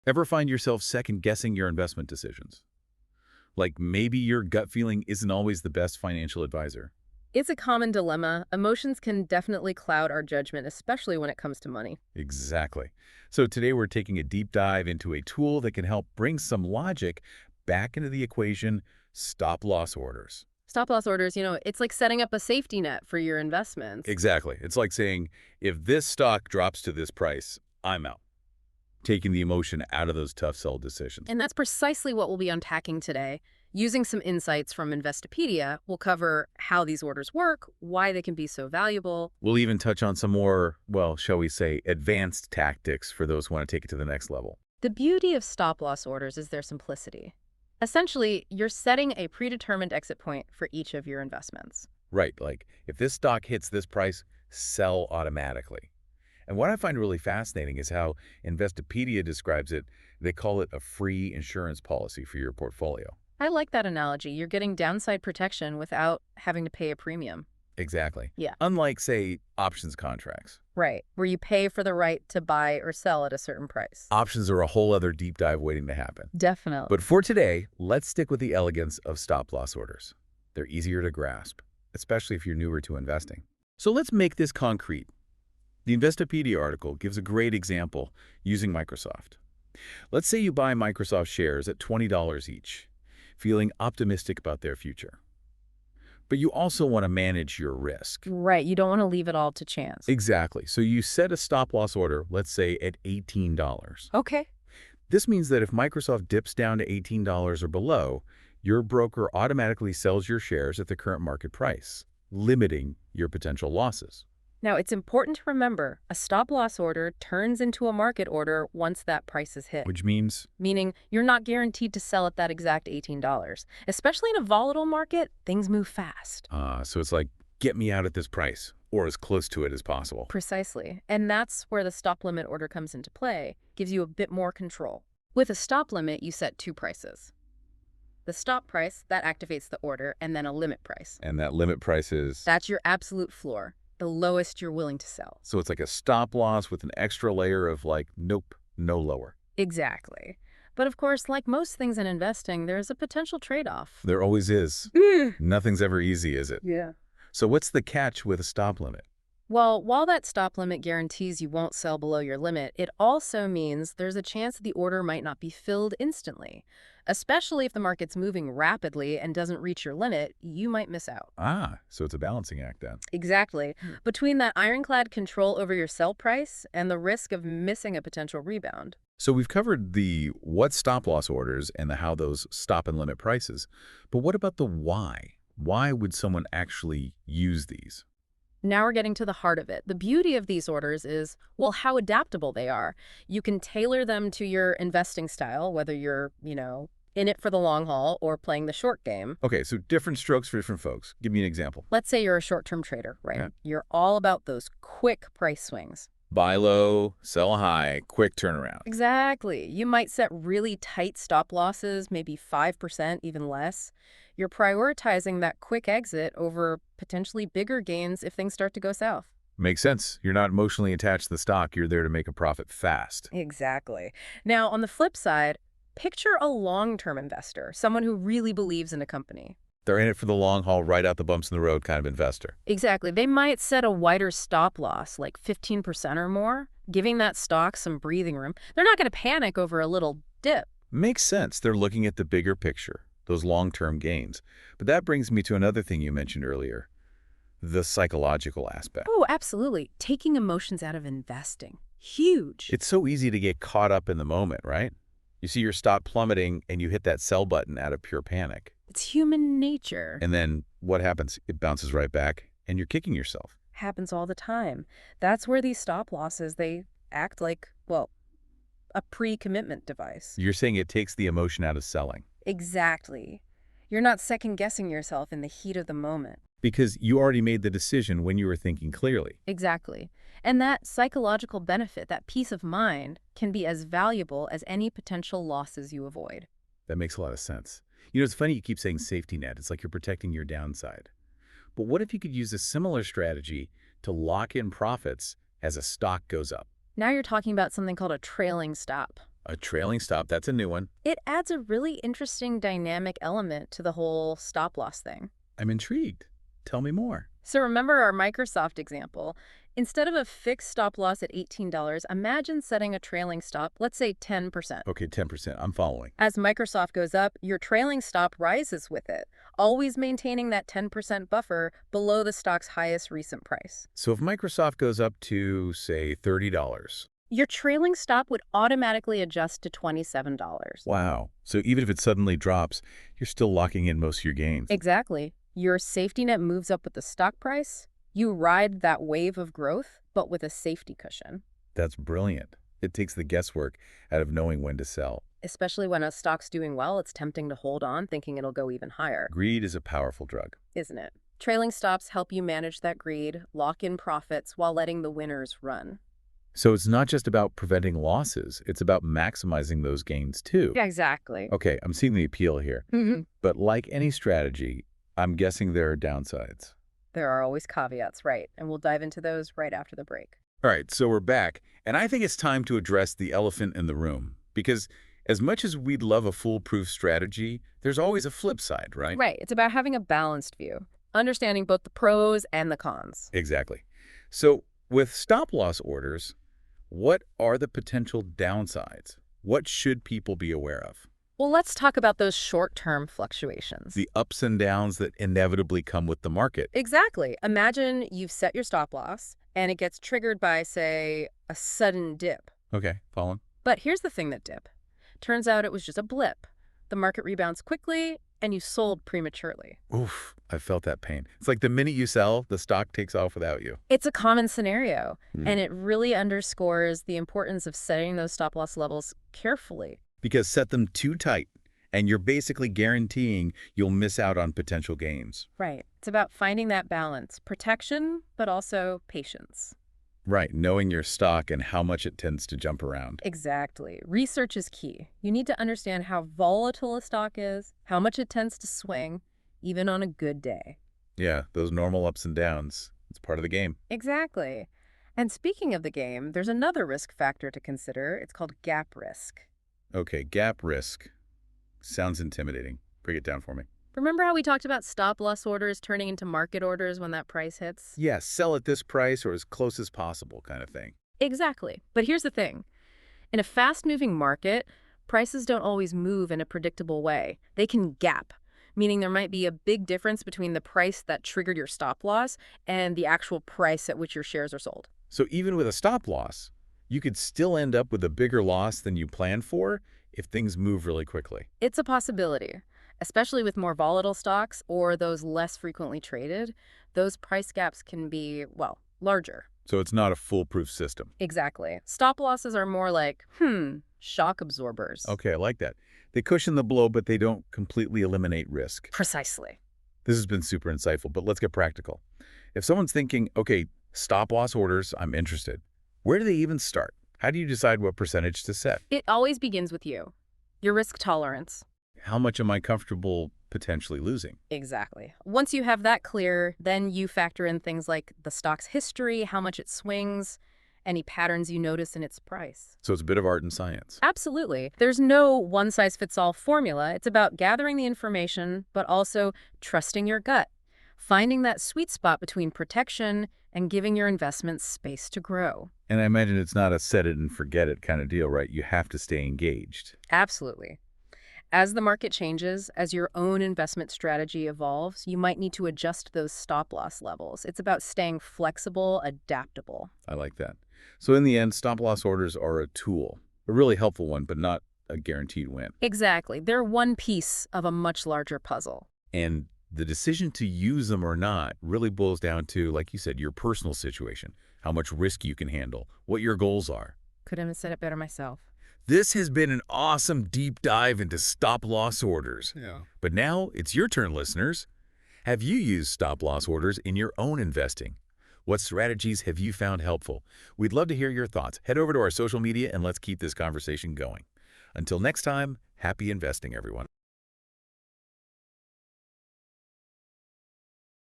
Ever find yourself second-guessing your investment decisions? Like maybe your gut feeling isn't always the best financial advisor. It's a common dilemma. Emotions can definitely cloud our judgment, especially when it comes to money. Exactly. So today we're taking a deep dive into a tool that can help bring some logic back into the equation: stop-loss orders. Stop loss orders, it's like setting up a safety net for your investments. Exactly. It's like saying, if this stock drops to this price, I'm out. Taking the emotion out of those tough sell decisions. And that's precisely what we'll be unpacking today. Using some insights from Investopedia, we'll cover how these orders work, why they can be so valuable. We'll even touch on some more, well, shall we say, advanced tactics for those who want to take it to the next level. The beauty of stop loss orders is their simplicity. Essentially, you're setting a predetermined exit point for each of your investments. Right, like if this stock hits this price, sell automatically. And what I find really fascinating is how Investopedia describes it. They call it a free insurance policy for your portfolio. I like that analogy. You're getting downside protection without having to pay a premium. Exactly. Yeah. Unlike, say, options contracts. Right, where you pay for the right to buy or sell at a certain price. Options are a whole other deep dive waiting to happen. Definitely. But for today, let's stick with the elegance of stop-loss orders. They're easier to grasp, especially if you're newer to investing. So let's make this concrete. The Investopedia article gives a great example using Microsoft. Let's say you buy Microsoft shares at $20 each, feeling optimistic about their future. But you also want to manage your risk. Right, you don't want to leave it all to chance. Exactly. So you set a stop-loss order, let's say at $18. Okay. This means that if Microsoft dips down to $18 or below, your broker automatically sells your shares at the current market price, limiting your potential losses. Now, it's important to remember, a stop-loss order turns into a market order once that price is hit. Which means, Meaning, you're not guaranteed to sell at that exact $18. Especially in a volatile market, things move fast. so it's like, get me out at this price, or as close to it as possible. Precisely. And that's where the stop limit order comes into play, gives you a bit more control. With a stop limit, you set two prices. The stop price, that activates the order, and then a limit price. And that limit price is? That's your absolute floor, the lowest you're willing to sell. So it's like a stop loss with an extra layer of like, nope, no lower. Exactly. But of course, like most things in investing, there's a potential trade-off. There always is. Nothing's ever easy, is it? Yeah. So what's the catch with a stop limit? Well, while that stop limit guarantees you won't sell below your limit, it also means there's a chance the order might not be filled instantly. Especially if the market's moving rapidly and doesn't reach your limit, you might miss out. So it's a balancing act then. Exactly. Between that ironclad control over your sell price and the risk of missing a potential rebound. So we've covered the what stop-loss orders and the how those stop and limit prices. But what about the why? Why would someone actually use these? Now we're getting to the heart of it. The beauty of these orders is, well, how adaptable they are. You can tailor them to your investing style, whether you're, in it for the long haul or playing the short game. Okay, so different strokes for different folks. Give me an example. Let's say you're a short-term trader, right? Yeah. You're all about those quick price swings. Buy low, sell high, quick turnaround. Exactly. You might set really tight stop losses, maybe 5%, even less. You're prioritizing that quick exit over potentially bigger gains if things start to go south. Makes sense. You're not emotionally attached to the stock. You're there to make a profit fast. Exactly. Now, on the flip side, picture a long-term investor, someone who really believes in a company. They're in it for the long haul, right out the bumps in the road kind of investor. Exactly. They might set a wider stop loss, like 15% or more, giving that stock some breathing room. They're not going to panic over a little dip. Makes sense. They're looking at the bigger picture, those long-term gains. But that brings me to another thing you mentioned earlier, the psychological aspect. Oh, absolutely. Taking emotions out of investing. Huge. It's so easy to get caught up in the moment, right? You see your stock plummeting and you hit that sell button out of pure panic. It's human nature. And then what happens? It bounces right back and you're kicking yourself. Happens all the time. That's where these stop losses, they act like, well, a pre-commitment device. You're saying it takes the emotion out of selling. Exactly. You're not second-guessing yourself in the heat of the moment. Because you already made the decision when you were thinking clearly. Exactly. And that psychological benefit, that peace of mind, can be as valuable as any potential losses you avoid. That makes a lot of sense. You know, it's funny you keep saying safety net. It's like you're protecting your downside. But what if you could use a similar strategy to lock in profits as a stock goes up? Now you're talking about something called a trailing stop. A trailing stop, that's a new one. It adds a really interesting dynamic element to the whole stop loss thing. I'm intrigued. Tell me more. So remember our Microsoft example. Instead of a fixed stop loss at $18, imagine setting a trailing stop, let's say 10%. Okay, 10%. I'm following. As Microsoft goes up, your trailing stop rises with it, always maintaining that 10% buffer below the stock's highest recent price. So if Microsoft goes up to, say, $30. Your trailing stop would automatically adjust to $27. Wow. So even if it suddenly drops, you're still locking in most of your gains. Exactly. Your safety net moves up with the stock price. You ride that wave of growth, but with a safety cushion. That's brilliant. It takes the guesswork out of knowing when to sell. Especially when a stock's doing well, it's tempting to hold on thinking it'll go even higher. Greed is a powerful drug. Isn't it? Trailing stops help you manage that greed, lock in profits while letting the winners run. So it's not just about preventing losses, it's about maximizing those gains too. Yeah, exactly. Okay, I'm seeing the appeal here. But like any strategy, I'm guessing there are downsides. There are always caveats, right? And we'll dive into those right after the break. All right, so we're back, and I think it's time to address the elephant in the room. Because as much as we'd love a foolproof strategy, there's always a flip side, right? Right. It's about having a balanced view, understanding both the pros and the cons. Exactly. So with stop-loss orders, what are the potential downsides? What should people be aware of? Well, let's talk about those short-term fluctuations. The ups and downs that inevitably come with the market. Exactly. Imagine you've set your stop loss and it gets triggered by, say, a sudden dip. Okay, following. But here's the thing that dip. Turns out it was just a blip. The market rebounds quickly and you sold prematurely. Oof, I felt that pain. It's like the minute you sell, the stock takes off without you. It's a common scenario, and it really underscores the importance of setting those stop loss levels carefully. Because set them too tight, and you're basically guaranteeing you'll miss out on potential gains. Right. It's about finding that balance, protection, but also patience. Right, knowing your stock and how much it tends to jump around. Exactly. Research is key. You need to understand how volatile a stock is, how much it tends to swing, even on a good day. Yeah, those normal ups and downs. It's part of the game. Exactly. And speaking of the game, there's another risk factor to consider. It's called gap risk. Okay, gap risk. Sounds intimidating. Break it down for me. Remember how we talked about stop-loss orders turning into market orders when that price hits? Yeah, sell at this price or as close as possible kind of thing. Exactly. But here's the thing. In a fast-moving market, prices don't always move in a predictable way. They can gap, meaning there might be a big difference between the price that triggered your stop loss and the actual price at which your shares are sold. So even with a stop loss, you could still end up with a bigger loss than you planned for if things move really quickly. It's a possibility, especially with more volatile stocks or those less frequently traded. Those price gaps can be, well, larger. So it's not a foolproof system. Exactly. Stop losses are more like, shock absorbers. Okay, I like that. They cushion the blow, but they don't completely eliminate risk. Precisely. This has been super insightful, but let's get practical. If someone's thinking, okay, stop loss orders, I'm interested. Where do they even start? How do you decide what percentage to set? It always begins with you, your risk tolerance. How much am I comfortable potentially losing? Exactly. Once you have that clear, then you factor in things like the stock's history, how much it swings, any patterns you notice in its price. So it's a bit of art and science. Absolutely. There's no one-size-fits-all formula. It's about gathering the information, but also trusting your gut, finding that sweet spot between protection and giving your investments space to grow. And I imagine it's not a set it and forget it kind of deal, right? You have to stay engaged. Absolutely. As the market changes, as your own investment strategy evolves, you might need to adjust those stop-loss levels. It's about staying flexible, adaptable. I like that. So in the end, stop-loss orders are a tool, a really helpful one, but not a guaranteed win. Exactly. They're one piece of a much larger puzzle. And the decision to use them or not really boils down to, like you said, your personal situation, how much risk you can handle, what your goals are. Couldn't have said it better myself. This has been an awesome deep dive into stop-loss orders. Yeah. But now it's your turn, listeners. Have you used stop-loss orders in your own investing? What strategies have you found helpful? We'd love to hear your thoughts. Head over to our social media and let's keep this conversation going. Until next time, happy investing, everyone.